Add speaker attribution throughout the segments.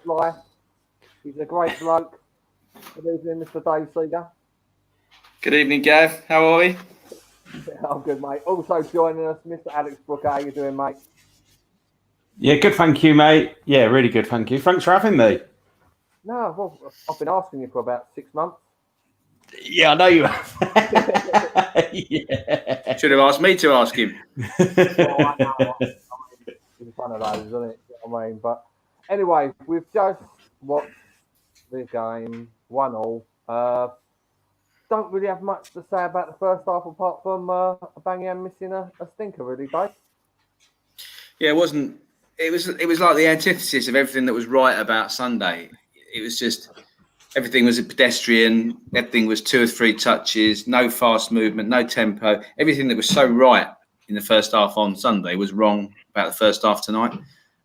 Speaker 1: life. He's a great bloke. Good evening, Mr. Dave Seeger.
Speaker 2: Good evening, Gav. How are we?
Speaker 1: I'm good, mate. Also joining us, Mr. Alex Brooker. How you doing, mate?
Speaker 3: Yeah, good, thank you, mate. Yeah, really good, thank you. Thanks for having me.
Speaker 1: No, well, I've been asking you for about 6 months.
Speaker 3: Yeah, I know you have. Yeah.
Speaker 2: Should have asked me to ask him.
Speaker 1: Well, I know. It's one of those, isn't it? You know what I mean? But anyway, we've just watched the game, 1-1. Don't really have much to say about the first half apart from Bangyan missing a stinker, really, Dave.
Speaker 2: Yeah, it wasn't. It was like the antithesis of everything that was right about Sunday. It was just everything was a pedestrian. Everything was 2 or 3 touches, no fast movement, no tempo. Everything that was so right in the first half on Sunday was wrong about the first half tonight.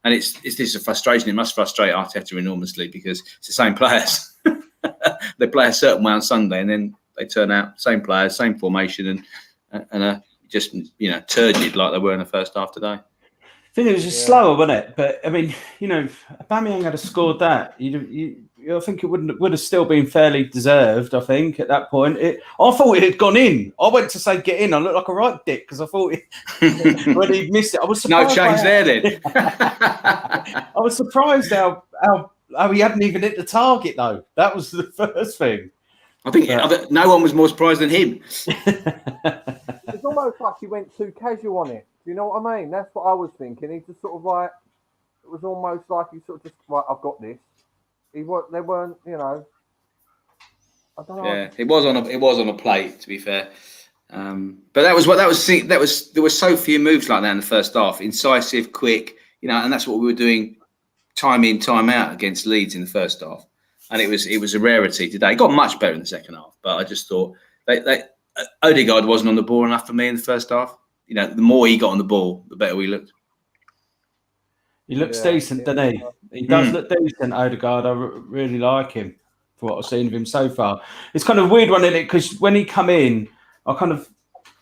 Speaker 2: And it's this a frustration. It must frustrate Arteta enormously because it's the same players. They play a certain way on Sunday, and then they turn out same players, same formation, and just turgid like they were in the first half today.
Speaker 3: I think it was just slower, wasn't it? But I mean, if Aubameyang had scored that, I think it would have still been fairly deserved. I think at that point, I thought it had gone in. I went to say get in. I looked like a right dick because I thought when he missed it, I was surprised.
Speaker 2: No change there then.
Speaker 3: I was surprised how he hadn't even hit the target though. That was the first thing.
Speaker 2: I think no one was more surprised than him.
Speaker 1: It's almost like he went too casual on it. Do you know what I mean? That's what I was thinking. He just sort of like, it was almost like he sort of just, right, I've got this. They weren't, I don't know.
Speaker 2: Yeah, it was on a plate, to be fair. But there were so few moves like that in the first half, incisive, quick, and that's what we were doing time in, time out against Leeds in the first half. And it was a rarity today. It got much better in the second half, but I just thought Odegaard wasn't on the ball enough for me in the first half. The more he got on the ball, the better we looked.
Speaker 3: He looks decent, doesn't he? He does look decent, Odegaard. I really like him for what I've seen of him so far. It's kind of weird one, isn't it? Because when he come in, I kind of,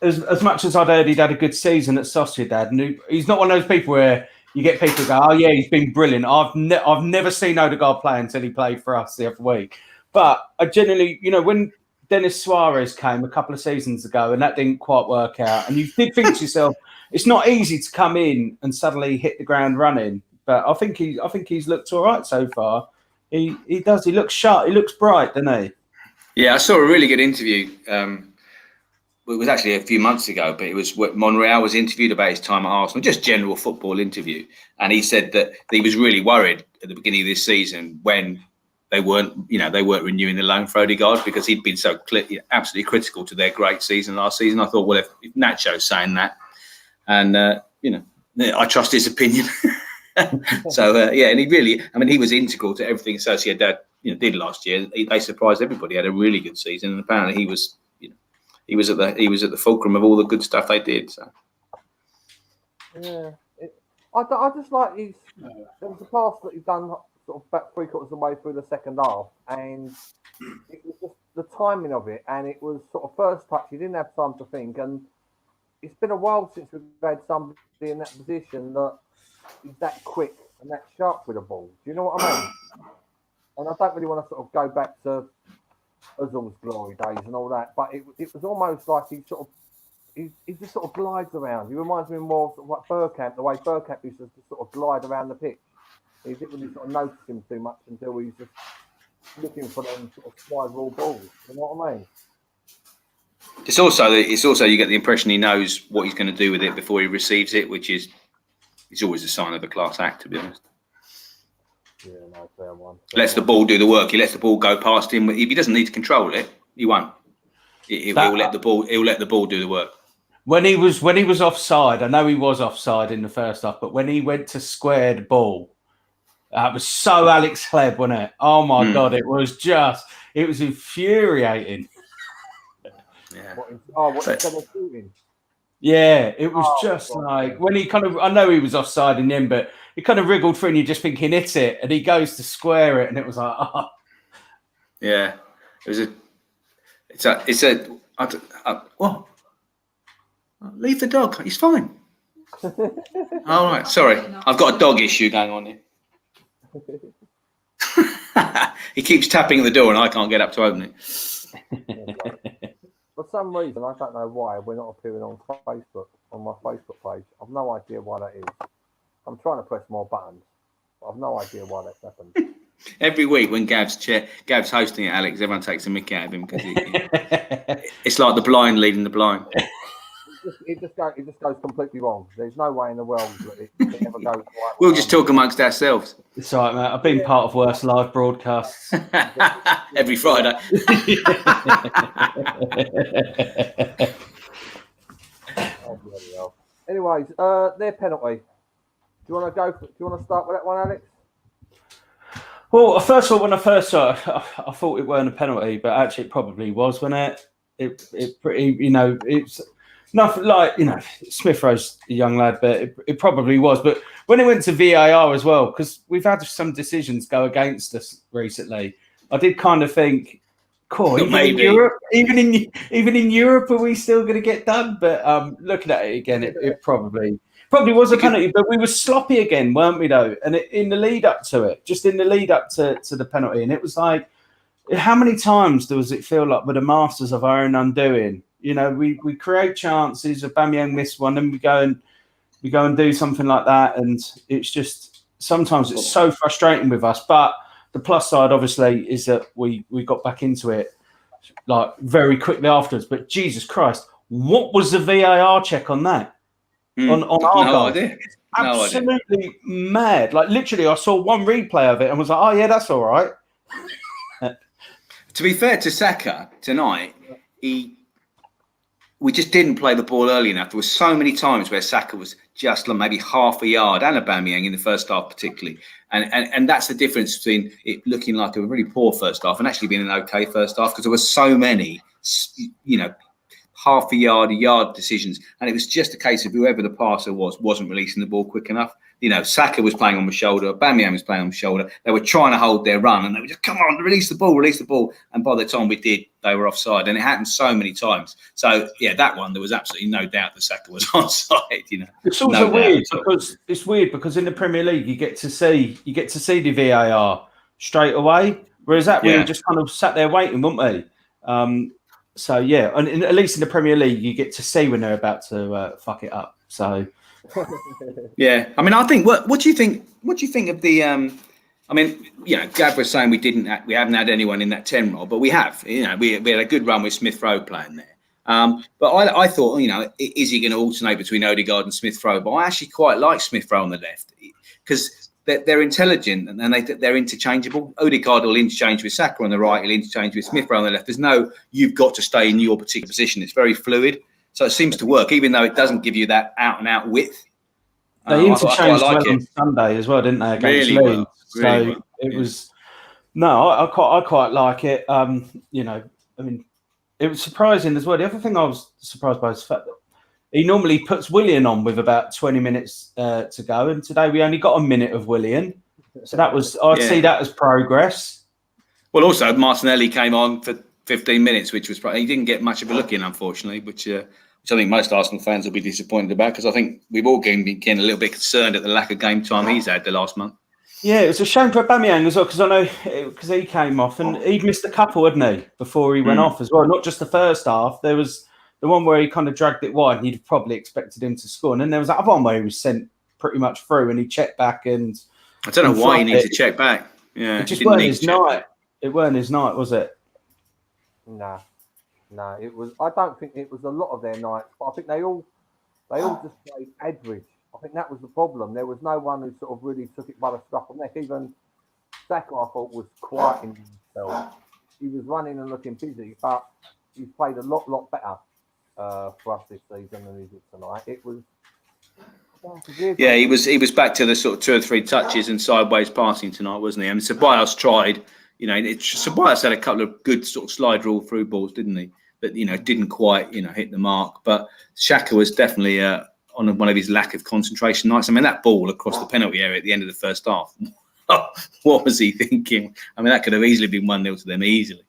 Speaker 3: as much as I'd heard he'd had a good season at Sociedad, and he's not one of those people where you get people who go, oh yeah, he's been brilliant. I've never seen Odegaard play until he played for us the other week. But I generally, when Denis Suarez came a couple of seasons ago and that didn't quite work out, and you did think to yourself, it's not easy to come in and suddenly hit the ground running. But I think he's looked all right so far. He does. He looks sharp. He looks bright, doesn't he?
Speaker 2: Yeah, I saw a really good interview. It was actually a few months ago, but it was Monreal was interviewed about his time at Arsenal, just general football interview, and he said that he was really worried at the beginning of this season when they weren't renewing the loan for Odegaard because he'd been so absolutely critical to their great season last season. I thought, well, if Nacho's saying that, and I trust his opinion. So and he was integral to everything Sociedad did last year. They surprised everybody. He had a really good season, and apparently he was at the fulcrum of all the good stuff they did. So
Speaker 1: yeah, I just like there was a pass that he's done sort of about 3/4 of the way through the second half, and it was just the timing of it, and it was sort of first touch. He didn't have time to think, and it's been a while since we've had somebody in that position that is that quick and that sharp with the ball. Do you know what I mean? And I don't really want to sort of go back to Ozil's glory days and all that, but it was almost like he just sort of glides around. He reminds me more of like Bergkamp, the way Bergkamp used to sort of glide around the pitch. He didn't really sort of notice him too much until he's just looking for them sort of slide raw balls. You know what I mean?
Speaker 2: It's also you get the impression he knows what he's going to do with it before he receives it, which is always a sign of a class act, to be honest.
Speaker 1: Yeah, no, fair one.
Speaker 2: Lets the ball do the work. He lets the ball go past him. If he doesn't need to control it, he won't. He'll let the ball do the work.
Speaker 3: When he was offside, I know he was offside in the first half, but when he went to square the ball, that was so Alex Hleb, wasn't it? Oh my God, it was infuriating.
Speaker 2: Yeah.
Speaker 1: Instead of shooting?
Speaker 3: Yeah, it was just God, like when he I know he was offside in the end, but he kind of wriggled through and you're just thinking hit it, and he goes to square it, and it was like, oh.
Speaker 2: Yeah, what? Leave the dog. He's fine. All right, sorry, I've got a dog issue going on here. He keeps tapping at the door and I can't get up to open it.
Speaker 1: For some reason, I don't know why, we're not appearing on Facebook, on my Facebook page. I've no idea why that is. I'm trying to press more buttons, but I've no idea why that's happened.
Speaker 2: Every week when Gav's hosting it, Alex, everyone takes a mick out of him because it's like the blind leading the blind.
Speaker 1: It just goes completely wrong. There's no way in the world that it ever goes right.
Speaker 2: We'll just talk amongst ourselves.
Speaker 3: It's all right, mate. I've been part of worse live broadcasts.
Speaker 2: Every Friday.
Speaker 1: Oh, bloody hell. Anyways, their penalty. Do you want to start with that one, Alex?
Speaker 3: Well, first of all, when I first saw it, I thought it weren't a penalty, but actually it probably was, wasn't it? It pretty, it's nothing like, Smith Rowe's a young lad, but it probably was. But when it went to VAR as well, because we've had some decisions go against us recently, I did kind of think, cool, even in Europe, are we still going to get done? But looking at it again, it probably was a penalty, but we were sloppy again, weren't we, though? And in the lead up to it, just in the lead up to the penalty, and it was like, how many times does it feel like we're the masters of our own undoing? We create chances. Aubameyang missed one, and we go and do something like that, and it's just sometimes it's so frustrating with us. But the plus side, obviously, is that we got back into it like very quickly afterwards. But Jesus Christ, what was the VAR check on that? On our goal?
Speaker 2: Idea.
Speaker 3: Absolutely mad. Like literally, I saw one replay of it and was like, "Oh yeah, that's all right."
Speaker 2: To be fair to Saka tonight, we just didn't play the ball early enough. There were so many times where Saka was just like maybe half a yard, and Aubameyang in the first half particularly. And that's the difference between it looking like a really poor first half and actually being an okay first half, because there were so many, half a yard decisions. And it was just a case of whoever the passer wasn't releasing the ball quick enough. Saka was playing on the shoulder, Aubameyang was playing on the shoulder. They were trying to hold their run and they were just, come on, release the ball. And by the time we did, they were offside. And it happened so many times. So, yeah, that one, there was absolutely no doubt that Saka was onside,
Speaker 3: It's also weird because in the Premier League, you get to see the VAR straight away. Whereas we were just kind of sat there waiting, weren't we? So, yeah, and at least in the Premier League, you get to see when they're about to fuck it up. So...
Speaker 2: Yeah, I mean, I think what do you think? What do you think of the? Gav was saying we haven't had anyone in that 10 role, but we have. We had a good run with Smith Rowe playing there. But I thought, is he going to alternate between Odegaard and Smith Rowe? But I actually quite like Smith Rowe on the left because they're intelligent and they're interchangeable. Odegaard will interchange with Saka on the right, he'll interchange with Smith Rowe on the left. There's no you've got to stay in your particular position. It's very fluid. So it seems to work, even though it doesn't give you that out-and-out width.
Speaker 3: They interchanged on Sunday as well, didn't they, against Leeds? So it was... No, I quite like it. It was surprising as well. The other thing I was surprised by is the fact that he normally puts Willian on with about 20 minutes to go, and today we only got a minute of Willian. So I'd see that as progress.
Speaker 2: Well, also, Martinelli came on for 15 minutes, which was he didn't get much of a look in, unfortunately, which I think most Arsenal fans will be disappointed about, because I think we've all been getting a little bit concerned at the lack of game time he's had the last month. Yeah,
Speaker 3: it was a shame for Aubameyang as well, because I know because he came off and he'd missed a couple, hadn't he, before he went off as well. Not just the first half. There was the one where he kind of dragged it wide and you'd probably expected him to score. And then there was that other one where he was sent pretty much through and he checked back and...
Speaker 2: I don't know why he needed to check back. Yeah,
Speaker 3: it just weren't his night. It weren't his night, was it?
Speaker 1: No, it was. I don't think it was a lot of their nights, but I think they all just played average. I think that was the problem. There was no one who sort of really took it by the scruff of the neck. Even Saka, I thought, was quiet in himself. He was running and looking busy, but he's played a lot better for us this season than he did tonight. It was.
Speaker 2: Yeah, he was back to the sort of 2 or 3 touches and sideways passing tonight, wasn't he? I mean, Ceballos tried. Ceballos had a couple of good sort of slide rule through balls, didn't he? But didn't quite hit the mark. But Xhaka was definitely on one of his lack of concentration nights. I mean, that ball across the penalty area at the end of the first half. What was he thinking? I mean, that could have easily been 1-0 to them easily.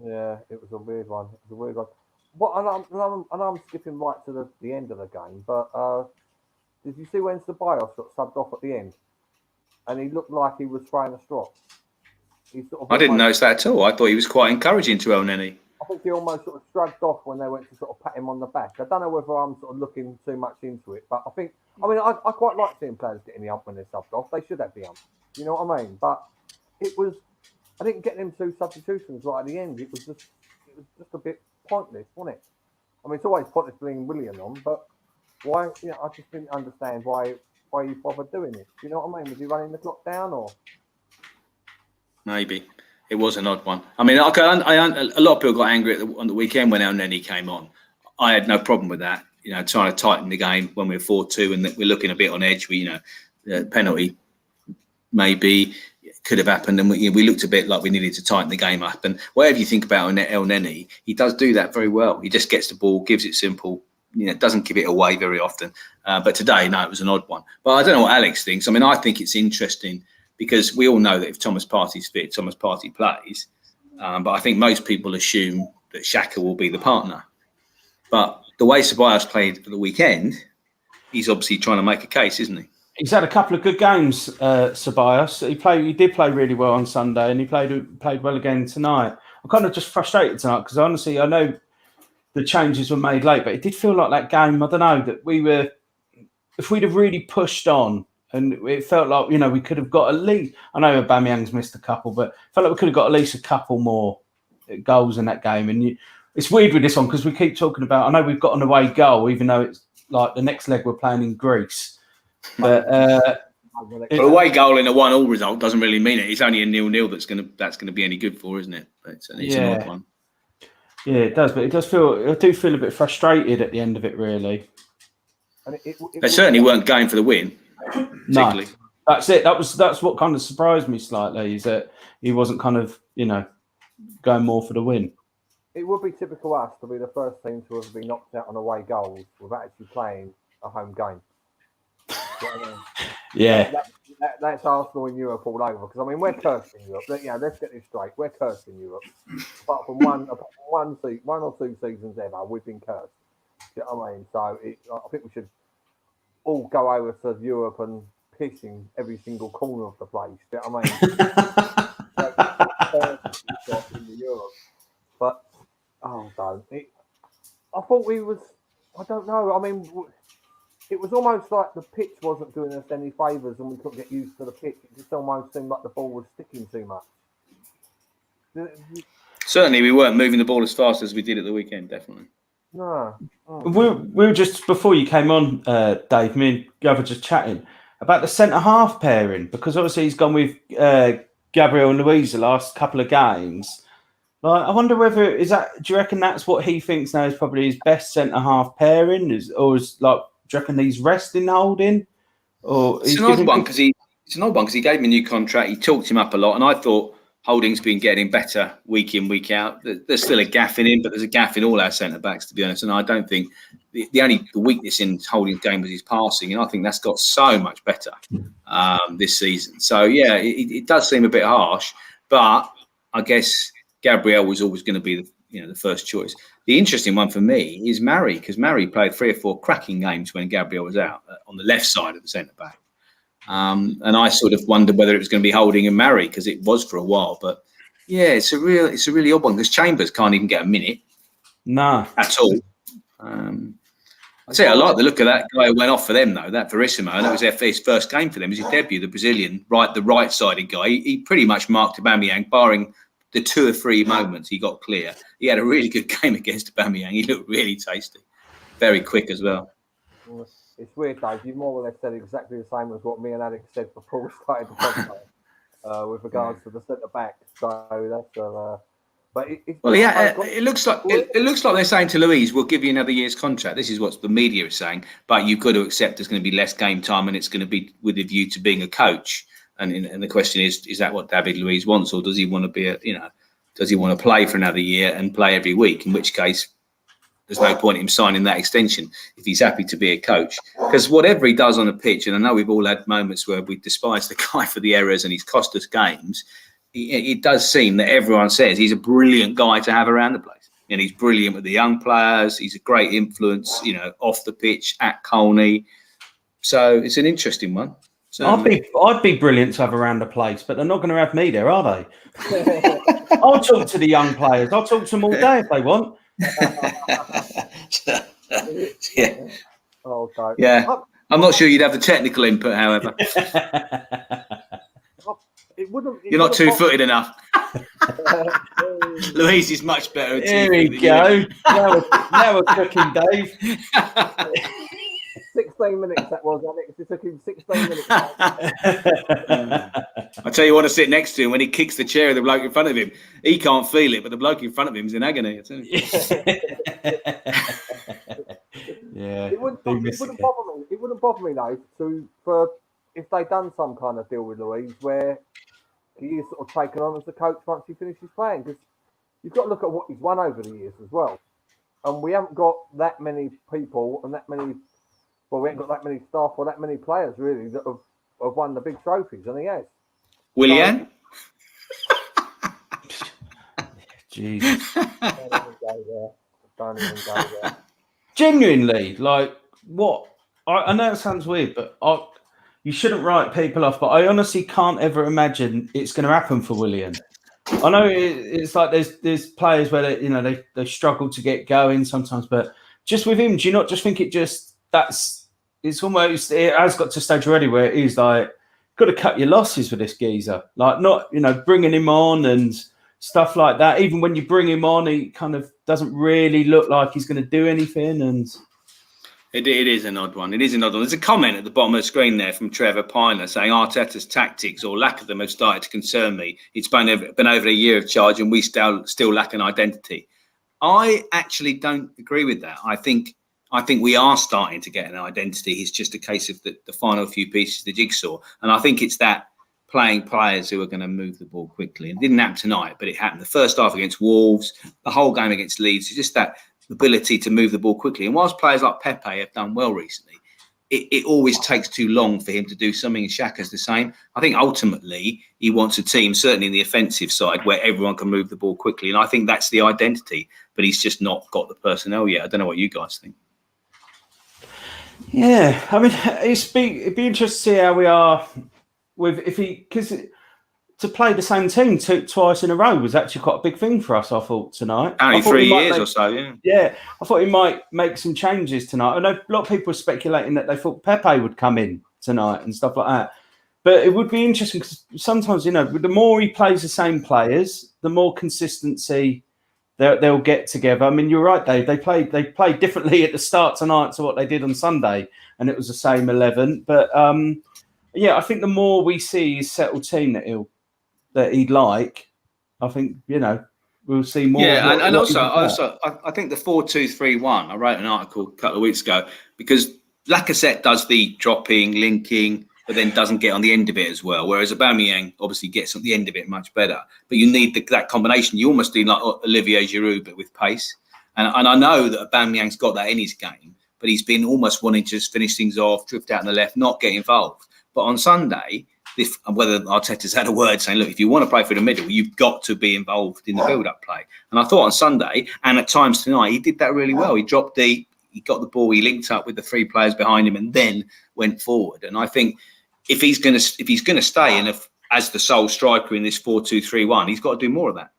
Speaker 1: Yeah, it was a weird one. I'm skipping right to the end of the game, but did you see when Ceballos got subbed off at the end? And he looked like he was throwing a straw.
Speaker 2: I didn't notice that at all. I thought he was quite encouraging to El Neni.
Speaker 1: I think he almost sort of shrugged off when they went to sort of pat him on the back. I don't know whether I'm sort of looking too much into it, but I quite like seeing players getting the ump when they're subbed off. They should have the ump. You know what I mean? But I didn't get them 2 substitutions right at the end. It was just a bit pointless, wasn't it? I mean, it's always pointless bringing Willian on, but why? I just didn't understand why you bothered doing it. You know what I mean? Was he running the clock down or?
Speaker 2: Maybe. It was an odd one. I mean, a lot of people got angry on the weekend when El Neni came on. I had no problem with that. Trying to tighten the game when we're 4-2 and we're looking a bit on edge. The penalty maybe could have happened, and we looked a bit like we needed to tighten the game up. And whatever you think about El Neni, he does do that very well. He just gets the ball, gives it simple. Doesn't give it away very often. But today, no, it was an odd one. But I don't know what Alex thinks. I mean, I think it's interesting because we all know that if Thomas Partey's fit, Thomas Partey plays. But I think most people assume that Xhaka will be the partner. But the way Ceballos played for the weekend, he's obviously trying to make a case, isn't he?
Speaker 3: He's had a couple of good games, Ceballos. He did play really well on Sunday, and he played well again tonight. I'm kind of just frustrated tonight because honestly, I know the changes were made late, but it did feel like that game. I don't know that if we'd have really pushed on, and it felt like we could have got at least. I know Aubameyang's missed a couple, but it felt like we could have got at least a couple more goals in that game. And it's weird with this one because we keep talking about. I know we've got an away goal, even though it's like the next leg we're playing in Greece. But
Speaker 2: away goal in a 1-1 result doesn't really mean it. It's only a 0-0 that's gonna be any good for, isn't it? But it's an odd one.
Speaker 3: Yeah, it does. But I do feel a bit frustrated at the end of it, really.
Speaker 1: And
Speaker 2: they certainly weren't going for the win.
Speaker 3: No, that's it. That's what kind of surprised me slightly is that he wasn't kind of going more for the win.
Speaker 1: It would be typical us to be the first team to have been knocked out on away goals without actually playing a home game.
Speaker 3: Yeah,
Speaker 1: that's Arsenal in Europe all over. Because I mean, we're cursed in Europe. Let's get this straight. We're cursed in Europe. Apart from one or two seasons ever, we've been cursed. Do you know what I mean? So I think we should all go over to Europe and piss in every single corner of the place. Do you know what I mean? in Europe. But I thought we was. I don't know. I mean. It was almost like the pitch wasn't doing us any favours and we couldn't get used to the pitch. It just almost seemed like the ball was sticking too much.
Speaker 2: Certainly, we weren't moving the ball as fast as we did at the weekend, definitely.
Speaker 1: No.
Speaker 3: We were just, before you came on, Dave, me and Gav were just chatting about the centre-half pairing, because obviously he's gone with Gabriel and Luiz the last couple of games. Like, I wonder whether, do you reckon that's what he thinks now is probably his best centre-half pairing? Do you reckon he's resting Holding?
Speaker 2: It's an odd one because he gave him a new contract. He talked him up a lot, and I thought Holding's been getting better week in, week out. There's still a gaff in him, but there's a gaff in all our centre backs, to be honest. And I don't think the weakness in Holding's game was his passing, and I think that's got so much better this season. So yeah, it does seem a bit harsh, but I guess Gabriel was always going to be the first choice. The interesting one for me is Mari, because Mari played 3 or 4 cracking games when Gabriel was out on the left side of the centre back. And I sort of wondered whether it was going to be Holding and Mari, because it was for a while. But yeah, it's a really odd one because Chambers can't even get a minute.
Speaker 3: No,
Speaker 2: at all. I'd say I like the look of that guy who went off for them though. That Verissimo, and that was his first game for them. It was his debut, the Brazilian, the right-sided guy. He pretty much marked Aubameyang, barring the 2 or 3 moments he got clear. He had a really good game against Aubameyang. He looked really tasty, very quick as well.
Speaker 1: It's weird, Dave. You more or less said exactly the same as what me and Alex said before we started the podcast with regards to the centre back. So that's it looks like they're saying to Luiz, "We'll give you another year's contract." This is what the media is saying, but you've got to accept there's going to be less game time, and it's going to be with a view to being a coach. And the question is that what David Luiz wants, or does he want to be does he want to play for another year and play every week? In which case, there's no point in him signing that extension if he's happy to be a coach. Because whatever he does on the pitch, and I know we've all had moments where we despise the guy for the errors and he's cost us games, it does seem that everyone says he's a brilliant guy to have around the place. And he's brilliant with the young players. He's a great influence, off the pitch at Colney. So it's an interesting one.
Speaker 3: I'd be brilliant to have around the place, but they're not going to have me there, are they? I'll talk to the young players. I'll talk to them all day if they want.
Speaker 2: Yeah.
Speaker 1: Oh, okay.
Speaker 2: Yeah. I'm not sure you'd have the technical input, however. You're not two-footed enough. Louise is much better at
Speaker 3: Here we go. Now we're cooking, Dave.
Speaker 1: 16 minutes that was, Alex. It took him 16 minutes.
Speaker 2: I tell you what to sit next to him when he kicks the chair of the bloke in front of him. He can't feel it, but the bloke in front of him is in agony.
Speaker 3: Yeah.
Speaker 1: It wouldn't bother me. It wouldn't bother me though for if they'd done some kind of deal with Louise where he is sort of taken on as the coach once he finishes playing, because you've got to look at what he's won over the years as well. And we haven't got that many people and that many. Well, we haven't got that many staff or that many players really that have won the big trophies, and he has.
Speaker 2: Willian?
Speaker 3: Jesus.
Speaker 1: Don't even go there.
Speaker 3: Genuinely, like, what? I know it sounds weird, but you shouldn't write people off, but I honestly can't ever imagine it's going to happen for Willian. I know it's like there's players where they struggle to get going sometimes, but just with him, do you not just think it has got to a stage already where it is like, got to cut your losses with this geezer, like not bringing him on and stuff like that. Even when you bring him on, he kind of doesn't really look like he's going to do anything. And
Speaker 2: it is an odd one. It is an odd one. There's a comment at the bottom of the screen there from Trevor Piner saying Arteta's tactics or lack of them have started to concern me. It's been over a year of charge and we still lack an identity. I actually don't agree with that. I think we are starting to get an identity. It's just a case of the final few pieces of the jigsaw. And I think it's that playing players who are going to move the ball quickly. It didn't happen tonight, but it happened the first half against Wolves, the whole game against Leeds. It's just that ability to move the ball quickly. And whilst players like Pepe have done well recently, it always takes too long for him to do something. And Xhaka's the same. I think ultimately he wants a team, certainly in the offensive side, where everyone can move the ball quickly. And I think that's the identity, but he's just not got the personnel yet. I don't know what you guys think.
Speaker 3: Yeah, I mean, it'd be interesting to see how we are because to play the same team twice in a row was actually quite a big thing for us, I thought, tonight.
Speaker 2: Only 3 years or so, yeah.
Speaker 3: Yeah, I thought he might make some changes tonight. I know a lot of people were speculating that they thought Pepe would come in tonight and stuff like that. But it would be interesting because sometimes, the more he plays the same players, the more consistency they'll get together. I mean, you're right, Dave. They played differently at the start tonight to what they did on Sunday, and it was the same 11. But I think the more we see his settled team that he'd like, I think we'll see more.
Speaker 2: Yeah, and also I think the 4-2-3-1. I wrote an article a couple of weeks ago because Lacazette does the dropping, linking, but then doesn't get on the end of it as well. Whereas Aubameyang obviously gets on the end of it much better. But you need that combination. You almost need like Olivier Giroud, but with pace. And I know that Aubameyang's got that in his game, but he's been almost wanting to just finish things off, drift out on the left, not get involved. But on Sunday, whether Arteta's had a word saying, look, if you want to play through the middle, you've got to be involved in the build-up play. And I thought on Sunday, and at times tonight, he did that really well. He dropped deep, he got the ball, he linked up with the three players behind him, and then went forward. And I think if he's going to stay as the sole striker in this 4-2-3-1, he's got to do more of that.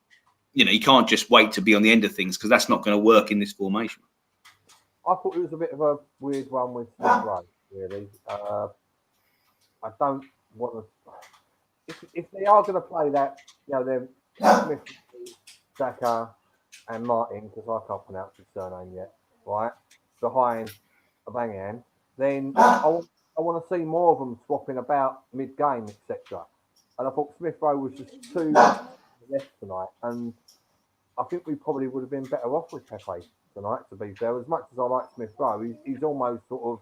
Speaker 2: He can't just wait to be on the end of things because that's not going to work in this formation.
Speaker 1: I thought it was a bit of a weird one with Smith Rowe, really. I don't want to. If they are going to play that, they're Smith, Xhaka, and Martin, because I can't pronounce his surname yet, right? Behind Aubameyang, then I want to see more of them swapping about mid-game, etc. And I thought Smith Rowe was just too left tonight, and I think we probably would have been better off with Pepe tonight, to be fair. As much as I like Smith Rowe, he's almost sort of,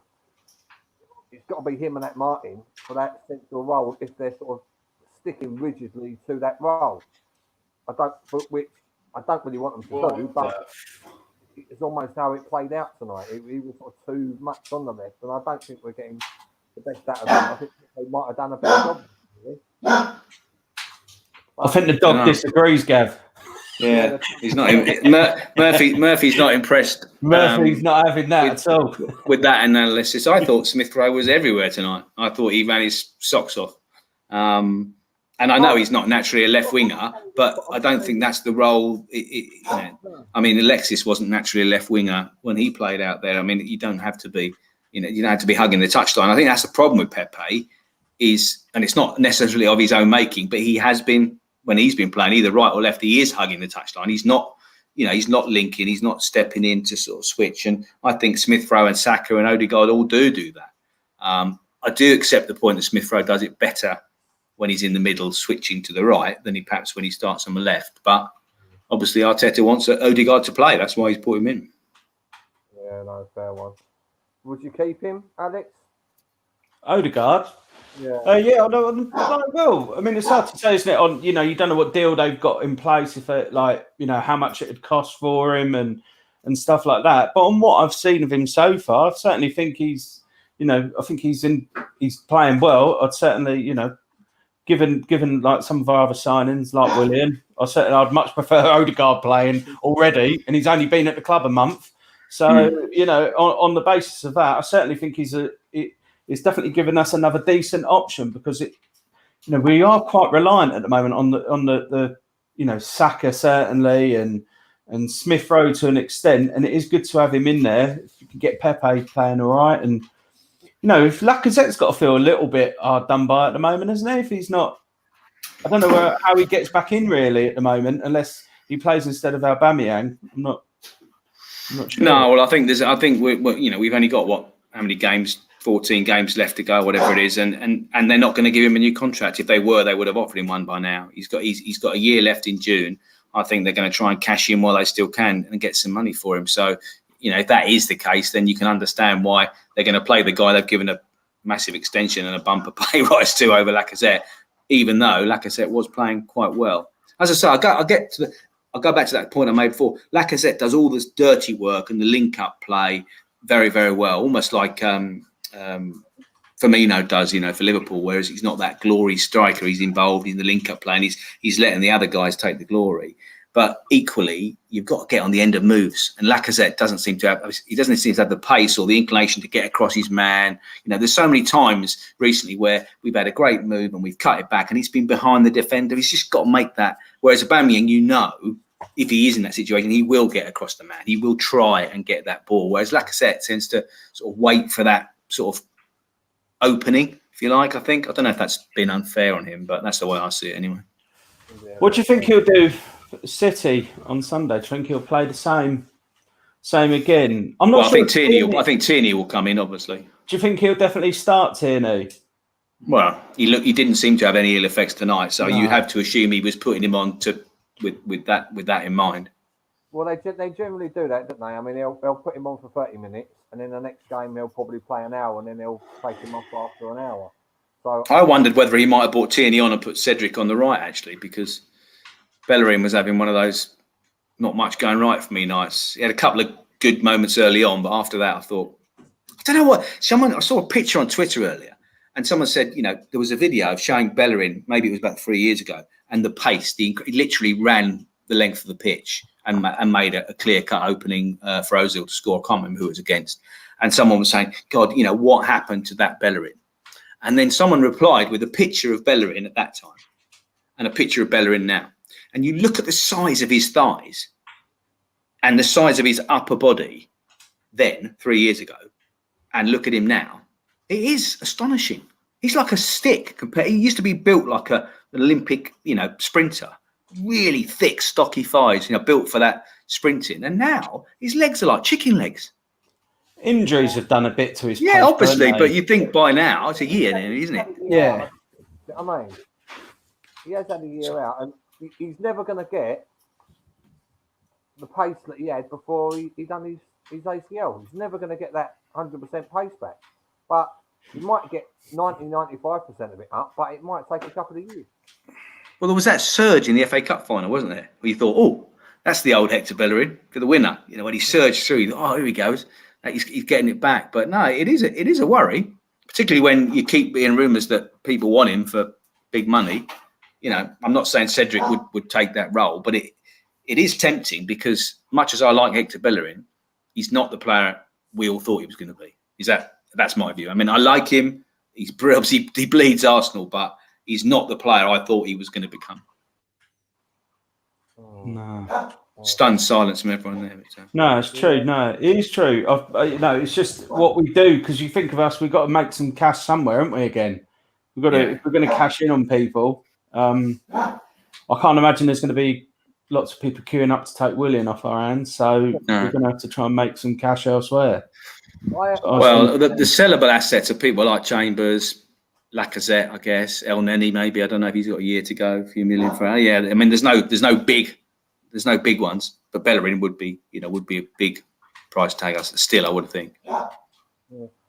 Speaker 1: it's got to be him and that Martin for that central role if they're sort of sticking rigidly to that role. Which I don't really want them to do, but it's almost how it played out tonight. He was sort of too much on the left, and I don't think we're getting the best out of him. I think they might have done a better job. Really.
Speaker 3: I think the dog disagrees, Gav.
Speaker 2: Yeah, he's not. Murphy's not impressed.
Speaker 3: Murphy's not having that at all.
Speaker 2: With that analysis, I thought Smith Rowe was everywhere tonight. I thought he ran his socks off. And I know he's not naturally a left winger, but I don't think that's the role. I mean, Alexis wasn't naturally a left winger when he played out there. I mean, you don't have to be. You don't have to be hugging the touchline. I think that's the problem with Pepe, and it's not necessarily of his own making, but he has been. When he's been playing either right or left, he is hugging the touchline. He's not, he's not linking. He's not stepping in to sort of switch. And I think Smith Rowe and Saka and Odegaard all do that. I do accept the point that Smith Rowe does it better when he's in the middle, switching to the right, than he perhaps when he starts on the left. But obviously, Arteta wants Odegaard to play. That's why he's put him in.
Speaker 1: Yeah, no, fair one. Would you keep him, Alex?
Speaker 3: Odegaard?
Speaker 1: Yeah,
Speaker 3: I know. Well, I mean, it's hard to say, isn't it? You don't know what deal they've got in place, if it, how much it would cost for him and stuff like that. But on what I've seen of him so far, I certainly think he's playing well. I'd certainly, given like some of our other signings, like Willian, I'd much prefer Odegaard playing already, and he's only been at the club a month. So on the basis of that, I certainly think it's definitely given us another decent option, because we are quite reliant at the moment on the Saka certainly and Smith Rowe to an extent, and it is good to have him in there if you can get Pepe playing all right. And if Lacazette's got to feel a little bit hard done by at the moment, isn't he? If he's not, I don't know how he gets back in really at the moment, unless he plays instead of Aubameyang. I'm not sure.
Speaker 2: No, well, I think we've only got how many games? 14 games left to go, whatever it is, and they're not going to give him a new contract. If they were, they would have offered him one by now. He's got a year left in June. I think they're going to try and cash in while they still can and get some money for him. So, if that is the case, then you can understand why they're going to play the guy they've given a massive extension and a bumper pay rise to over Lacazette, even though Lacazette was playing quite well. As I say, I'll go back to that point I made before. Lacazette does all this dirty work and the link-up play very, very well, almost like Firmino does, for Liverpool, whereas he's not that glory striker. He's involved in the link-up play and he's letting the other guys take the glory. But equally, you've got to get on the end of moves. And Lacazette doesn't seem to have the pace or the inclination to get across his man. There's so many times recently where we've had a great move and we've cut it back and he's been behind the defender. He's just got to make that. Whereas Aubameyang, if he is in that situation, he will get across the man. He will try and get that ball. Whereas Lacazette tends to sort of wait for that sort of opening, if you like. I don't know if that's been unfair on him, but that's the way I see it anyway.
Speaker 3: What do you think he'll do for City on Sunday? Do you think he'll play the same again? I'm not sure.
Speaker 2: I think Tierney will come in, obviously.
Speaker 3: Do you think he'll definitely start Tierney?
Speaker 2: Well, he didn't seem to have any ill effects tonight, so you have to assume he was putting him on with that in mind.
Speaker 1: Well, they generally do that, don't they? I mean, they'll put him on for 30 minutes, and then the next game they'll probably play an hour, and then they'll take him off after an hour. So
Speaker 2: I wondered whether he might have brought Tierney on and put Cedric on the right, actually, because Bellerin was having one of those not much going right for me nights. He had a couple of good moments early on, but after that I thought, I don't know what. I saw a picture on Twitter earlier, and someone said, there was a video of showing Bellerin, maybe it was about 3 years ago, and the pace, he literally ran the length of the pitch and made a clear-cut opening for Ozil to score. I can't remember who it was against. And someone was saying, God, what happened to that Bellerin? And then someone replied with a picture of Bellerin at that time and a picture of Bellerin now. And you look at the size of his thighs and the size of his upper body then, 3 years ago, and look at him now. It is astonishing. He's like a stick. He used to be built like an Olympic, sprinter. Really thick, stocky thighs, built for that sprinting. And now his legs are like chicken legs.
Speaker 3: Injuries have done a bit to his
Speaker 2: pace, obviously, but you think by now it's a year then, isn't it?
Speaker 1: Yeah. I mean, he has had a year out, and he's never going to get the pace that he had before he done his ACL. He's never going to get that 100% pace back. But he might get 95% of it up, but it might take a couple of years.
Speaker 2: Well, there was that surge in the FA Cup final, wasn't there? Where you thought, oh, that's the old Hector Bellerin for the winner. When he surged through, you thought, oh, here he goes. He's getting it back. But no, it is a worry, particularly when you keep being rumours that people want him for big money. I'm not saying Cedric would take that role, but it is tempting because much as I like Hector Bellerin, he's not the player we all thought he was going to be. That's my view. I mean, I like him. He's obviously he bleeds Arsenal, but he's not the player I thought he was going to become.
Speaker 3: No.
Speaker 2: Stunned silence from everyone there.
Speaker 3: No, it's true. No, it is true. It's just what we do because you think of us. We've got to make some cash somewhere, haven't we? Again, we've got to. If we're going to cash in on people, I can't imagine there's going to be lots of people queuing up to take Willian off our hands. So we're going to have to try and make some cash elsewhere.
Speaker 2: Well, the sellable assets are people like Chambers, Lacazette, I guess, El Neni, maybe. I don't know if he's got a year to go, a few million for. Yeah, I mean, there's no big ones, but Bellerin would be a big price tag. Still, I would think.
Speaker 1: Yeah.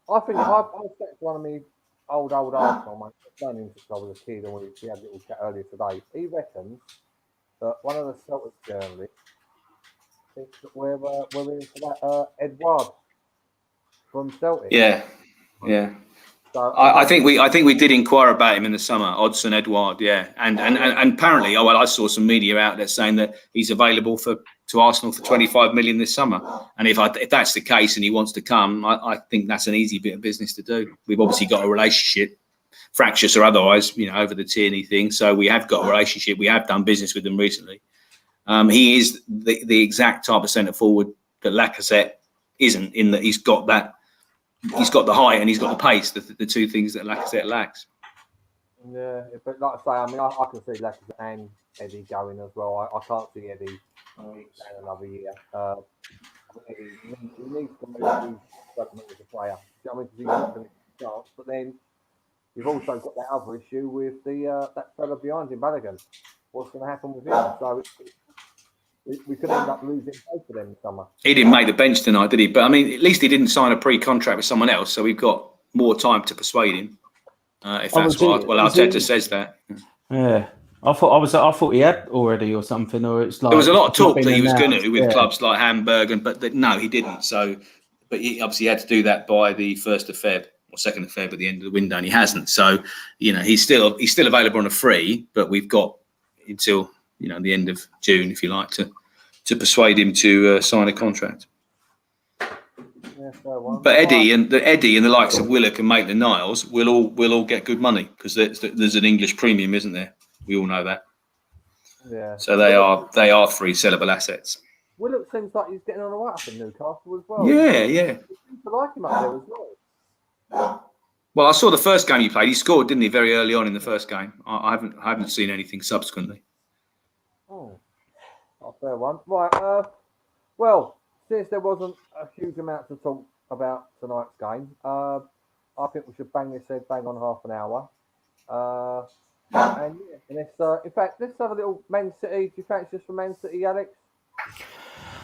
Speaker 1: I think I said to one of my old Arsenal mates, known him since I was a kid, and we had a little chat earlier today. He reckons that one of the Celtics journalists thinks that we're in for that Edouard from Celtic.
Speaker 2: Yeah. So I think we did inquire about him in the summer, Odsonne Edouard, yeah, and apparently, I saw some media outlets saying that he's available to Arsenal for 25 million this summer, and if that's the case and he wants to come, I think that's an easy bit of business to do. We've obviously got a relationship, fractious or otherwise, over the Tierney thing, so we have got a relationship. We have done business with him recently. He is the exact type of centre forward that Lacazette isn't, in that he's got that. He's got the height and he's got the pace, the two things that Lacazette lacks.
Speaker 1: Yeah, but like I say, I mean, I can see Lacazette and Eddie going as well. I can't see Eddie staying another year. Eddie, he needs to move development as a player. I mean, because he's not going to chance. But then you've also got that other issue with that fella behind him, Balogun. What's going to happen with him? So we could end up losing both of them in summer.
Speaker 2: He didn't make the bench tonight, did he? But I mean, at least he didn't sign a pre-contract with someone else, so we've got more time to persuade him. If that's Arteta says that.
Speaker 3: Yeah, I thought he had already or something, or it's like
Speaker 2: there was a lot of talk that he was going to with clubs like Hamburg, but no, he didn't. So, but he obviously had to do that by the 1st of Feb or 2nd of Feb at the end of the window, and he hasn't. So, he's still available on a free, but we've got until the end of June, if you like, to persuade him to sign a contract.
Speaker 1: Yeah,
Speaker 2: but Eddie and the likes of Willock and Maitland-Niles will all get good money because there's an English premium, isn't there? We all know that.
Speaker 1: Yeah.
Speaker 2: So they are free sellable assets.
Speaker 1: Willock seems like he's getting on the way up in Newcastle as well.
Speaker 2: Yeah.
Speaker 1: I like him up there as well.
Speaker 2: Well, I saw the first game he played. He scored, didn't he, very early on in the first game? I haven't seen anything subsequently.
Speaker 1: Oh, a fair one. Right. Well, since there wasn't a huge amount to talk about tonight's game, I think we should bang this head bang on half an hour. And let's, in fact, let's have a little Man City. Do you fancy us for Man City, Alex?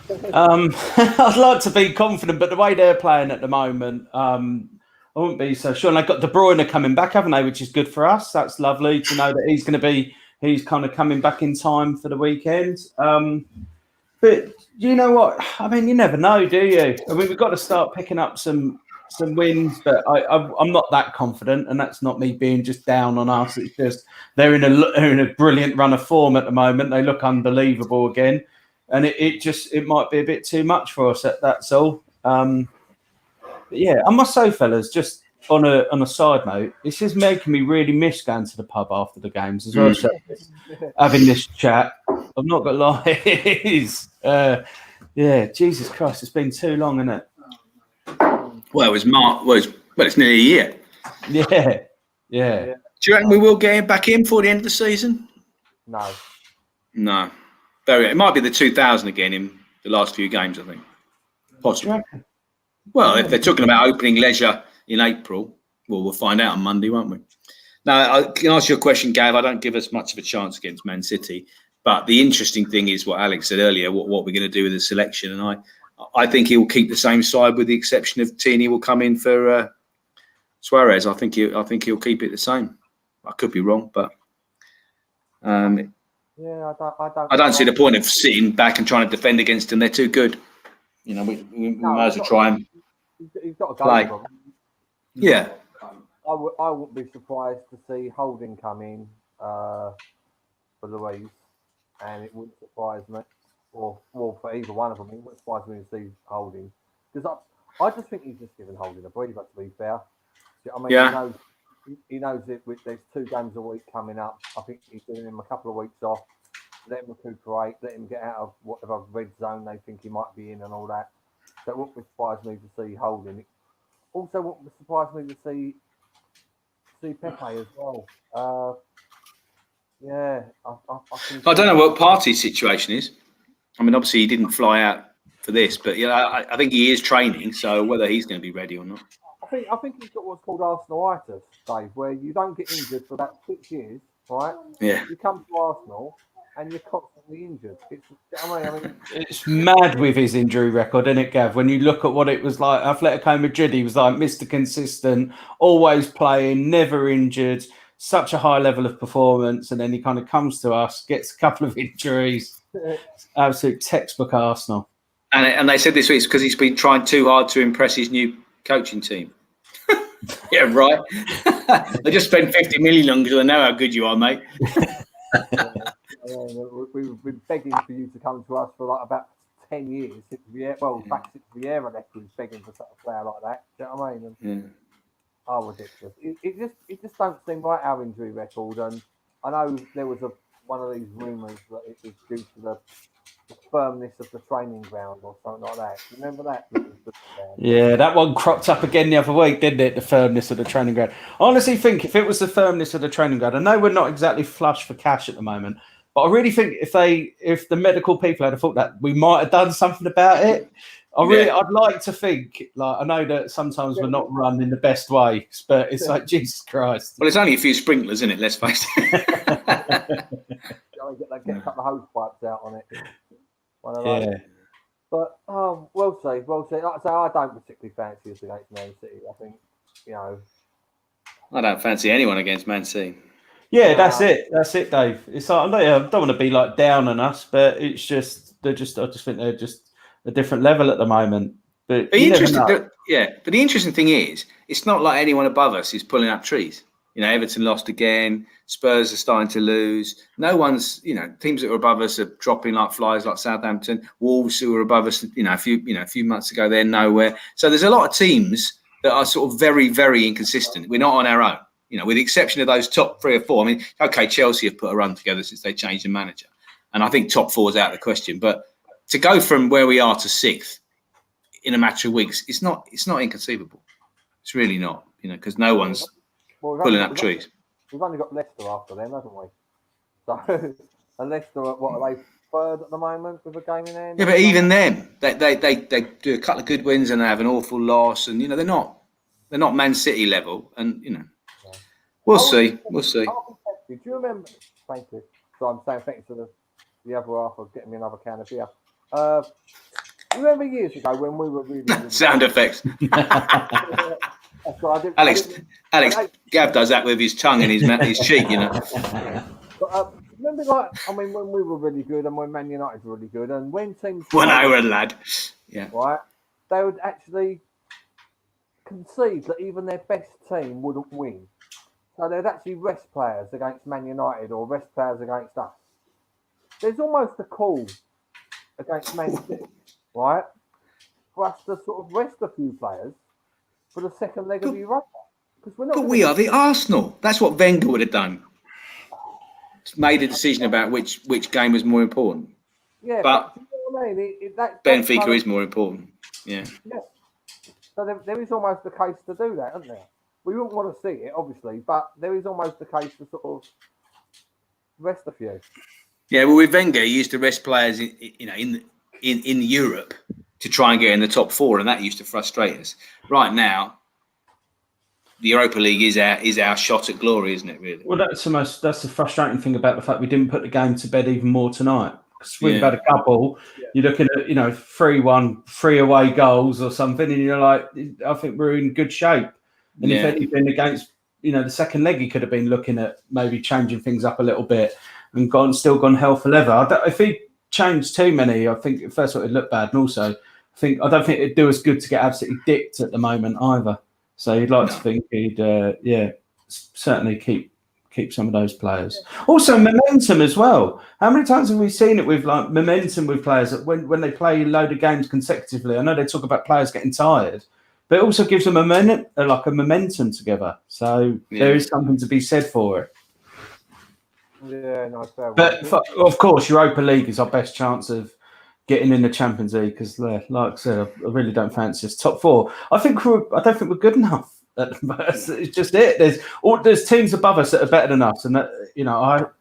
Speaker 3: I'd like to be confident, but the way they're playing at the moment, I wouldn't be so sure. And they've got De Bruyne coming back, haven't they? Which is good for us. That's lovely to know that he's kind of coming back in time for the weekend. But you know what? I mean, you never know, do you? I mean, we've got to start picking up some wins, but I'm not that confident, and that's not me being just down on us. It's just they're in a brilliant run of form at the moment. They look unbelievable again, and it might be a bit too much for us. That's all. But yeah, I must say, fellas, just on a side note, it's just making me really miss going to the pub after the games as well. So having this chat, I'm not gonna lie, it is. Yeah, Jesus Christ, it's been too long, isn't it?
Speaker 2: Well, it was March. Well, it's nearly a year.
Speaker 3: Yeah.
Speaker 2: Do you reckon we will get him back in before the end of the season?
Speaker 1: No.
Speaker 2: It might be the 2000 again in the last few games, I think. Possibly. Well, if they're talking about opening leisure in April, well, we'll find out on Monday, won't we? Now, I can ask you a question, Gav. I don't give us much of a chance against Man City, but the interesting thing is what Alex said earlier, what we're going to do with the selection, and I think he will keep the same side with the exception of Tierney will come in for Suarez. I think he'll keep it the same. I could be wrong, but
Speaker 1: I
Speaker 2: don't see the point of sitting back and trying to defend against them. They're too good. We might as well try and
Speaker 1: he's got to
Speaker 2: play.
Speaker 1: go.
Speaker 2: Yeah.
Speaker 1: I wouldn't be surprised to see Holding come in for Louise, and it wouldn't surprise me. or for either one of them. It wouldn't surprise me to see Holding, because I just think he's just giving Holding a breather. To be fair, I mean,
Speaker 2: Yeah.
Speaker 1: he knows that there's 2 games a week coming up. I think he's giving him a couple of weeks off, let him recuperate, let him get out of whatever red zone they think he might be in and all that. So it wouldn't surprise me to see Holding. It also wouldn't surprise me to see Pepe as well. Yeah,
Speaker 2: I don't know what Partey's situation is. I mean, obviously he didn't fly out for this, but I think he is training. So whether he's going to be ready or not,
Speaker 1: I think he's got what's called Arsenalitis, Dave, where you don't get injured for about 6 years, right?
Speaker 2: Yeah.
Speaker 1: You come to Arsenal and you're constantly injured.
Speaker 3: It's mad with his injury record, isn't it, Gav? When you look at what it was like, Atletico Madrid, he was like Mr. Consistent, always playing, never injured, such a high level of performance, and then he kind of comes to us, gets a couple of injuries. Absolute textbook Arsenal.
Speaker 2: And they said this week it's because he's been trying too hard to impress his new coaching team. Yeah, right. They just spent 50 million on because they know how good you are, mate.
Speaker 1: We've been begging for you to come to us for like about 10 years. Back since Vieira left, we've been begging for such a player like that. Do you know what I mean? And, oh, ridiculous! It just don't seem right, our injury record. And I know there was one of these rumours that it was due to the firmness of the training ground or something like that. Remember that?
Speaker 3: Yeah, that one cropped up again the other week, didn't it? The firmness of the training ground. I honestly think if it was the firmness of the training ground, I know we're not exactly flush for cash at the moment, but I really think if the medical people had thought that, we might have done something about it. I'd like to think, I know that sometimes we're not run in the best way, but it's like, Jesus Christ.
Speaker 2: Well, it's only a few sprinklers, isn't it? Let's face it.
Speaker 1: Get a couple of hose pipes out on it.
Speaker 3: Yeah.
Speaker 1: But we'll see. Like I say, I don't particularly fancy us against Man City. I think,
Speaker 2: I don't fancy anyone against Man City.
Speaker 3: Yeah, that's it, Dave. It's like, I don't want to be like down on us, but it's just I just think they're just a different level at the moment. But the
Speaker 2: interesting thing is, it's not like anyone above us is pulling up trees. Everton lost again. Spurs are starting to lose. No one's, teams that are above us are dropping like flies, like Southampton. Wolves, who were above us, a few months ago, they're nowhere. So there's a lot of teams that are sort of very, very inconsistent. We're not on our own, with the exception of those top 3 or 4. I mean, okay, Chelsea have put a run together since they changed the manager, and I think top 4 is out of the question. But to go from where we are to 6th in a matter of weeks, it's not inconceivable. It's really not, because no one's pulling up trees.
Speaker 1: We've only got Leicester after them, haven't we? So, and Leicester, what are they, 3rd at the moment with a game in hand?
Speaker 2: Yeah, but even them, they do a couple of good wins and they have an awful loss, and they're not Man City level, and we'll see.
Speaker 1: Do you remember? Thank you. So I'm saying thanks to the other half for getting me another can of beer. Remember years ago when we were really
Speaker 2: sound effects. Alex, Gav does that with his tongue and his cheek,
Speaker 1: But, remember, when we were really good and when Man United were really good, and when teams
Speaker 2: when I was a lad,
Speaker 1: right, they would actually concede that even their best team wouldn't win. So they'd actually rest players against Man United or rest players against us. There's almost a call against Man City, right, for us to sort of rest a few players for the second leg of Europa.
Speaker 2: But we are the Arsenal. That's what Wenger would have done. Made a decision about which game was more important.
Speaker 1: Yeah,
Speaker 2: but
Speaker 1: you know what I mean?
Speaker 2: Benfica is more important. Yeah.
Speaker 1: So there is almost a case to do that, isn't there? We wouldn't want to see it, obviously, but there is almost a case to sort of rest a few.
Speaker 2: Yeah, well, with Wenger, he used to rest players, in Europe to try and get in the top 4, and that used to frustrate us. Right now, the Europa League is our shot at glory, isn't it? Really.
Speaker 3: Well, that's the frustrating thing about the fact we didn't put the game to bed even more tonight. Because we've had a couple. You're looking at 3-1, 3 away goals or something, and you're like, I think we're in good shape. And if anything, against the second leg, he could have been looking at maybe changing things up a little bit and still gone hell for leather. If he changed too many, I think first of all it'd look bad, and also I don't think it'd do us good to get absolutely dicked at the moment either. So you'd like to think he'd certainly keep keep some of those players. Also, momentum as well. How many times have we seen it with like momentum with players that when they play a load of games consecutively? I know they talk about players getting tired, but it also gives them a momentum together. So there is something to be said for it.
Speaker 1: Yeah, no, fair.
Speaker 3: But of course, Europa League is our best chance of getting in the Champions League because, like I said, I really don't fancy this top four. I don't think we're good enough. It's just it. There's teams above us that are better than us, and that, you know,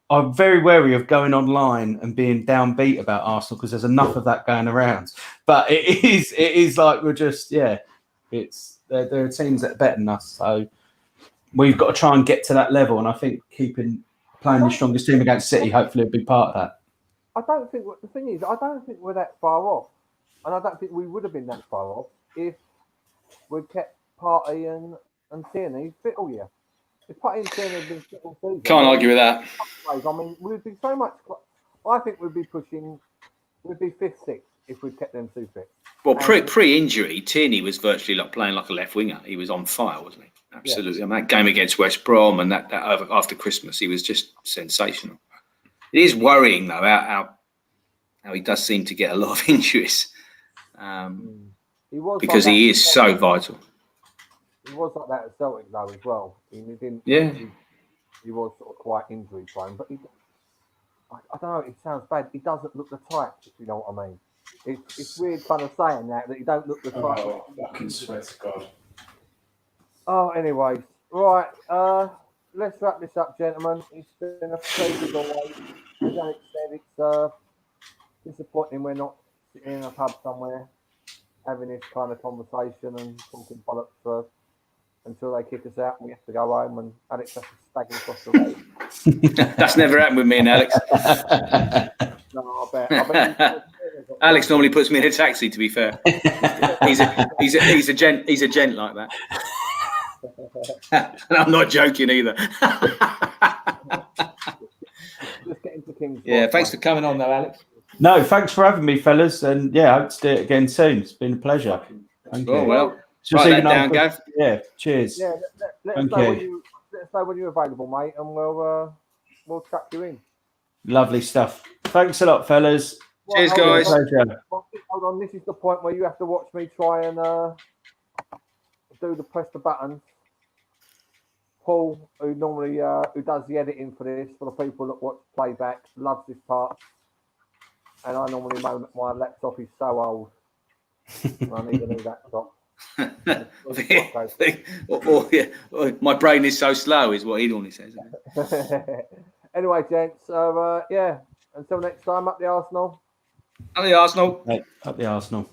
Speaker 3: I'm very wary of going online and being downbeat about Arsenal because there's enough of that going around. But it is like we're just it's there are teams that are better than us, so we've got to try and get to that level. And I think playing the strongest team against City hopefully will be part of that.
Speaker 1: I don't think the thing is, I don't think we're that far off, and I don't think we would have been that far off if we'd kept Partey and Tierney fit all year. If Partey and Tierney had been fit all season,
Speaker 2: Can't argue with that.
Speaker 1: I mean, we'd be so much. I think we'd be pushing. We'd be 5th, 6th if we'd kept them 2 fit.
Speaker 2: Well, pre-injury, Tierney was virtually like playing like a left winger. He was on fire, wasn't he? Absolutely. Yeah. I mean, that game against West Brom and that after Christmas, he was just sensational. It is worrying though how he does seem to get a lot of injuries, because he is so vital.
Speaker 1: He was like that at Celtic though as well. He didn't.
Speaker 2: Yeah.
Speaker 1: He was sort of quite injury prone, but I don't know. It sounds bad. He doesn't look the type, if you know what I mean. It's weird kind of saying that he don't look the type.
Speaker 3: Oh, fucking swear to God.
Speaker 1: Oh, anyways, right. Let's wrap this up, gentlemen. It's been a pleasure as always. As Alex said, it's disappointing we're not sitting in a pub somewhere having this kind of conversation and talking bollocks until they kick us out and we have to go home and Alex has to stagger across the road. That's
Speaker 2: never happened with me and Alex.
Speaker 1: No, I bet
Speaker 2: Alex normally puts me in a taxi, to be fair. He's a gent like that. And I'm not joking either.
Speaker 1: Just get into King's
Speaker 2: thanks for coming on though, Alex.
Speaker 3: No, thanks for having me, fellas, and I hope to do it again soon. It's been a pleasure. Thank you.
Speaker 2: Well, write that down, Gav.
Speaker 3: Yeah, cheers.
Speaker 1: Yeah, let us know when you're available, mate, and we'll chuck you in.
Speaker 3: Lovely stuff. Thanks a lot, fellas.
Speaker 2: Cheers, guys.
Speaker 1: Hold on, this is the point where you have to watch me try and do the press the buttons. Paul, who normally who does the editing for this, for the people that watch playback, loves this part. And I normally moan that my laptop is so old. I need a new laptop.
Speaker 2: My brain is so slow, is what he normally says.
Speaker 1: Anyway, gents, so until next time, up the Arsenal.
Speaker 2: Up the Arsenal.
Speaker 3: Up the Arsenal.